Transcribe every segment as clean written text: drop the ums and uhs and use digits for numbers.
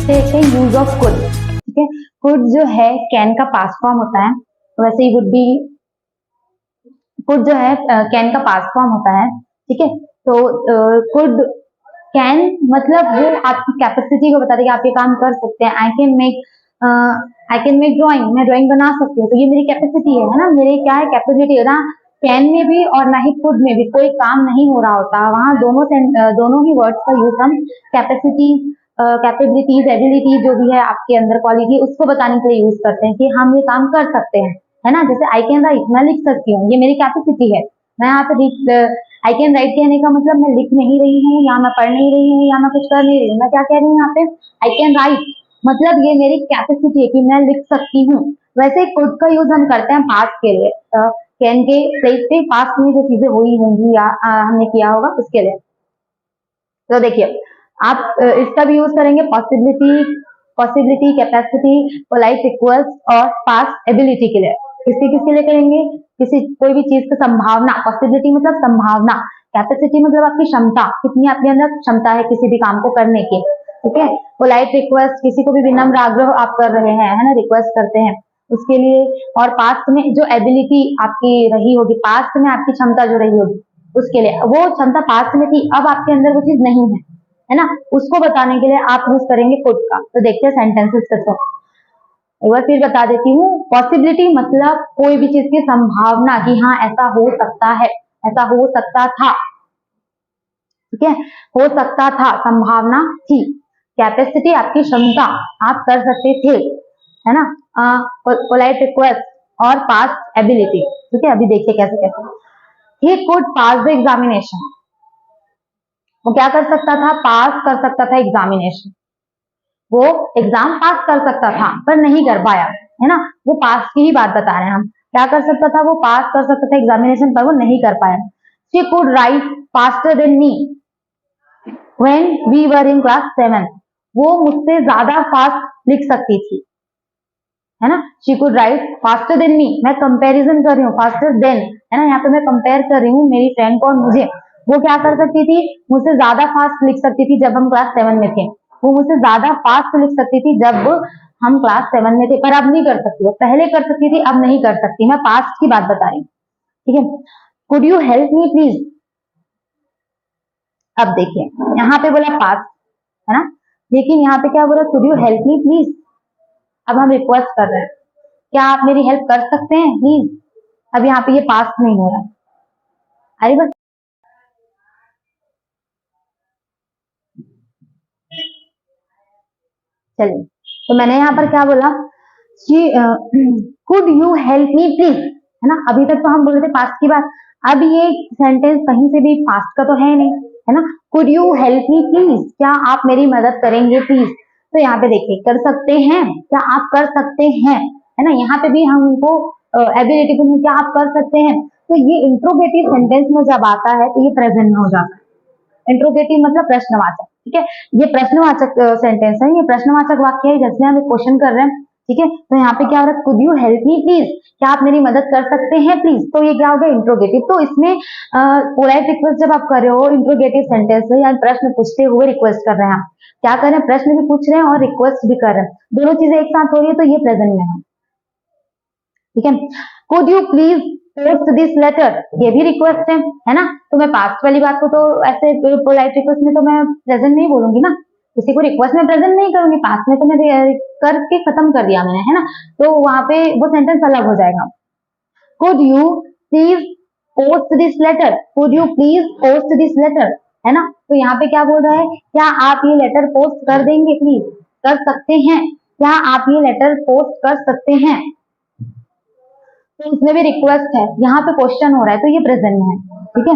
देखते हैं use of could. ठीक है, कुड जो है कैन का पास्ट फॉर्म होता है, वैसे ही वुड बी कुड जो है कैन का पास्ट फॉर्म होता है। ठीक है, तो कुड कैन मतलब वो आपकी कैपेसिटी को बताता है कि आप ये काम कर सकते हैं। आई कैन मेक ड्राइंग, मैं ड्राइंग बना सकती हूँ, तो ये मेरी कैपेसिटी है ना, मेरी क्या है कैपेबिलिटी है ना। कैन में भी और ना ही कुड में भी कोई काम नहीं हो रहा होता, वहां दोनों ही वर्ड्स का यूज हम कैपेसिटी, कैपेबिलिटीज, एबिलिटी जो भी है आपके अंदर क्वालिटी, उसको बताने के लिए यूज करते हैं कि हम ये काम कर सकते हैं, है ना। जैसे आई कैन राइट, मैं लिख सकती हूँ, ये मेरी कैपेसिटी है। मैं यहाँ पे आई कैन राइट कहने का मतलब मैं लिख नहीं रही हूँ, या मैं पढ़ नहीं रही हूँ, या मैं कुछ कर नहीं रही हूँ, मैं क्या कह रही हूँ यहाँ पे, आई कैन राइट, मतलब ये मेरी कैपेसिटी है कि मैं लिख सकती हूँ। वैसे कुड का यूज हम करते हैं पास्ट के लिए, कैन के प्लेस पे पास्ट में जो चीजें हुई होंगी या हमने किया होगा उसके लिए। तो देखिए आप इसका भी यूज करेंगे पॉसिबिलिटी, कैपेसिटी, पोलाइट रिक्वेस्ट और पास्ट एबिलिटी के लिए। किसके लिए करेंगे, किसी कोई भी चीज की संभावना, पॉसिबिलिटी मतलब संभावना, कैपेसिटी मतलब आपकी क्षमता, कितनी आपके अंदर क्षमता है किसी भी काम को करने की। ठीक है, पोलाइट रिक्वेस्ट, किसी को भी विनम्र आग्रह आप कर रहे हैं, है ना, रिक्वेस्ट करते हैं उसके लिए। और पास्ट में जो एबिलिटी आपकी रही होगी, पास्ट में आपकी क्षमता जो रही होगी उसके लिए, वो क्षमता पास्ट में थी, अब आपके अंदर वो चीज नहीं है ना, उसको बताने के लिए आप यूज करेंगे कुड का। तो देखते हैं सेंटेंसेस के थ्रू। एक बार फिर बता देती हूँ, पॉसिबिलिटी मतलब कोई भी चीज की संभावना कि हाँ ऐसा हो सकता है, ऐसा हो सकता था। ठीक है, हो सकता था, संभावना थी। कैपेसिटी आपकी क्षमता, आप कर सकते थे, है ना। पोलाइट रिक्वेस्ट और पास्ट एबिलिटी। ठीक है, अभी देखिए कैसे कैसे। He could pass the examination, वो क्या कर सकता था, पास कर सकता था एग्जामिनेशन, वो एग्जाम पास कर सकता था पर नहीं कर पाया, है ना। वो पास की ही बात बता रहे हैं हम, क्या कर सकता था, वो पास कर सकता था एग्जामिनेशन पर वो नहीं कर पाया। She could write faster than me when we were in class 7, वो मुझसे ज्यादा फास्ट लिख सकती थी, है ना। She could write faster than मी, मैं कंपैरिजन कर रही हूँ, फास्टर देन, है ना, यहाँ पे मैं कंपेयर कर रही हूँ मेरी फ्रेंड को और मुझे। वो क्या कर सकती थी, मुझसे ज्यादा फास्ट लिख सकती थी जब हम क्लास 7 में थे, वो मुझसे ज्यादा फास्ट लिख सकती थी जब हम क्लास 7 में थे, पर अब नहीं कर सकती, पहले कर सकती थी अब नहीं कर सकती, मैं पास्ट की बात बता रही हूँ। ठीक है, could you help me please, अब देखिए यहाँ पे बोला पास्ट, है ना, लेकिन यहाँ पे क्या बोला, could you help me please, अब हम रिक्वेस्ट कर रहे हैं, क्या आप मेरी हेल्प कर सकते हैं प्लीज। अब यहाँ पे ये पास्ट नहीं हो रहा, अरे बस चलिए, तो मैंने यहाँ पर क्या बोला, could you help me please, है ना। अभी तक तो हम बोल रहे थे पास्ट की बात, अब ये सेंटेंस कहीं से भी पास्ट का तो है नहीं, है ना। Could you help me please, क्या आप मेरी मदद करेंगे प्लीज। तो यहाँ पे देखिए कर सकते हैं, क्या आप कर सकते हैं, है ना, यहाँ पे भी हम उनको एबिलिटी को क्या आप कर सकते हैं। तो ये इंट्रोगेटिव सेंटेंस में जब आता है तो ये प्रेजेंट में हो जाता है। इंट्रोगेटिव मतलब प्रश्नवाचक, ठीक है, ये प्रश्नवाचक सेंटेंस है, ये प्रश्नवाचक वाक्य है, जैसे हम क्वेश्चन कर रहे हैं। ठीक है, तो यहाँ पे क्या हो रहा है, could you help me please, क्या आप मेरी मदद कर सकते हैं प्लीज, तो ये क्या हो गया इंट्रोगेटिव। तो इसमें पोलाइट रिक्वेस्ट जब आप कर रहे हो, इंट्रोगेटिव सेंटेंस है, या प्रश्न पूछते हुए रिक्वेस्ट कर रहे हैं, क्या कर रहे हैं, प्रश्न भी पूछ रहे हैं और रिक्वेस्ट भी कर रहे हैं, दोनों चीजें एक साथ हो रही है, तो ये प्रेजेंट में है। ठीक है, could you please post this letter, ये भी रिक्वेस्ट है ना। तो मैं पास्ट वाली बात को तो ऐसे पोलाइट रिक्वेस्ट में तो मैं प्रेजेंट नहीं बोलूंगी ना, किसी को रिक्वेस्ट में प्रेजेंट नहीं करूंगी, पास्ट में तो मैं करके खत्म कर दिया मैंने, है ना, तो वहां पे वो सेंटेंस अलग हो जाएगा। Could you please post this letter, could you please post this letter, है ना। तो यहाँ पे क्या बोल रहा है, क्या आप ये लेटर पोस्ट कर देंगे प्लीज, कर सकते हैं, क्या आप ये लेटर पोस्ट कर सकते हैं, तो उसमें भी रिक्वेस्ट है, यहाँ पे क्वेश्चन हो रहा है, तो ये प्रेजेंट में है। ठीक है,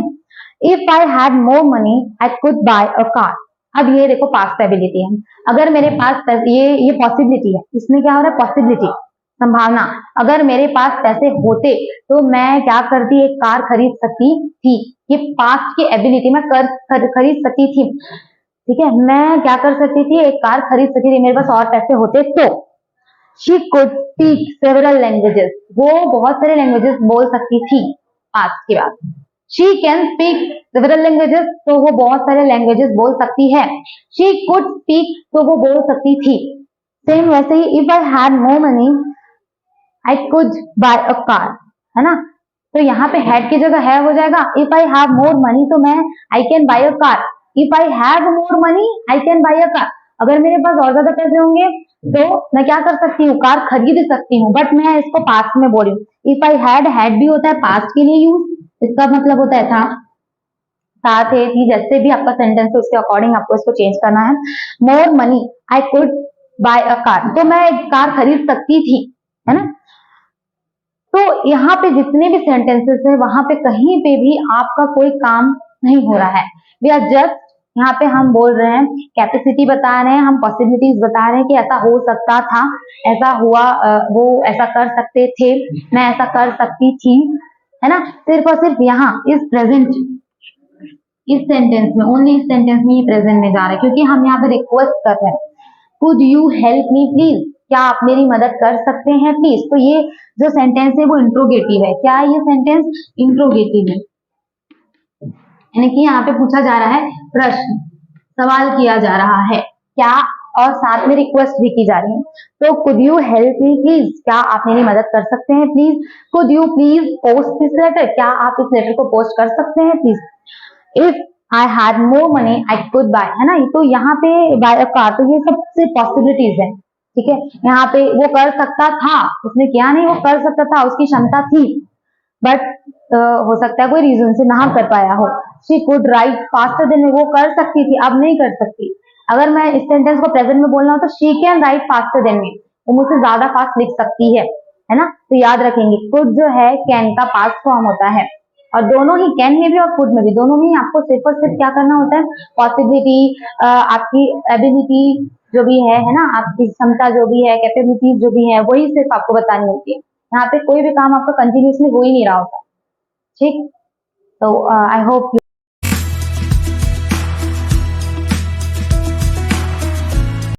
if I had more money I could buy a car, अब ये देखो पास्ट एबिलिटी है, अगर मेरे पास ये पॉसिबिलिटी है, इसमें क्या हो रहा है, पॉसिबिलिटी संभावना, अगर मेरे पास पैसे होते तो मैं क्या करती, एक कार खरीद सकती थी, ये पास्ट की एबिलिटी, मैं खरीद सकती थी। ठीक है, मैं क्या कर सकती थी, एक कार खरीद सकती थी, मेरे पास और पैसे होते तो। She could speak several languages, वो बहुत सारे लैंग्वेजेस बोल सकती थी, पास्ट की बात। She can speak several languages, तो वो बहुत सारे लैंग्वेजेस बोल सकती है। शी कुड स्पीक, तो वो बोल सकती थी। सेम वैसे ही if I had more money I could buy a car, है ना। तो यहाँ पे हैड की जगह है हो जाएगा। If I have more money, तो मैं I can buy a car. If I have more money I can buy a car. अगर मेरे पास और ज्यादा पैसे होंगे तो मैं क्या कर सकती हूँ, कार खरीद सकती हूँ। बट मैं इसको पास्ट में बोल रही हूँ। इफ आई हैड भी होता है पास्ट के लिए यूज, इसका मतलब होता है था, थे, थी, जैसे भी आपका सेंटेंस है उसके अकॉर्डिंग आपको इसको चेंज करना है। मोर money I could buy a car, तो मैं एक कार खरीद सकती थी, है ना। तो यहाँ पे जितने भी सेंटेंसेस है वहां पे कहीं पे भी आपका कोई काम नहीं हो रहा है। वी आर जस्ट, यहाँ पे हम बोल रहे हैं, कैपेसिटी बता रहे हैं, हम पॉसिबिलिटीज बता रहे हैं कि ऐसा हो सकता था, ऐसा हुआ, वो ऐसा कर सकते थे, मैं ऐसा कर सकती थी, है ना। सिर्फ और सिर्फ यहाँ इस प्रेजेंट, इस सेंटेंस में, ओनली इस सेंटेंस में ही प्रेजेंट में जा रहा है, क्योंकि हम यहाँ पे रिक्वेस्ट कर रहे हैं, could you help me please, क्या आप मेरी मदद कर सकते हैं प्लीज। तो ये जो सेंटेंस है वो इंट्रोगेटिव है। क्या है ये सेंटेंस? इंट्रोगेटिव है, यानी कि यहाँ पे पूछा जा रहा है प्रश्न, सवाल किया जा रहा है क्या, और साथ में रिक्वेस्ट भी की जा रही है। तो could you help me please, क्या आप मेरी मदद कर सकते हैं please. Could you please post this letter, क्या आप इस लेटर को पोस्ट कर सकते हैं please. If I had more money I could buy, है ना। तो यहाँ पे बाय अ कार, तो ये सब सिर्फ पॉसिबिलिटीज है, ठीक है। यहाँ पे वो कर सकता था, उसने किया नहीं, वो कर सकता था, उसकी क्षमता थी, बट हो सकता है कोई रीजन से ना कर पाया हो। She could write faster than मी, वो कर सकती थी, अब नहीं कर सकती। अगर मैं इस सेंटेंस को प्रेजेंट में बोलना हो तो she can write faster than मी, वो मुझसे ज्यादा फास्ट लिख सकती है ना। तो याद रखेंगे, कुड जो है कैन का पास्ट फॉर्म होता है, और दोनों ही, कैन में भी और कुड में भी, दोनों में ही आपको सिर्फ और सिर्फ क्या करना होता है, पॉसिबिलिटी, आपकी एबिलिटी जो भी है ना, आपकी क्षमता जो भी है, कैपेबिलिटीज जो भी है, वही सिर्फ आपको बतानी होती है। यहाँ पे कोई भी काम आपका कंटिन्यूसली हो ही नहीं रहा होता, ठीक। तो आई होप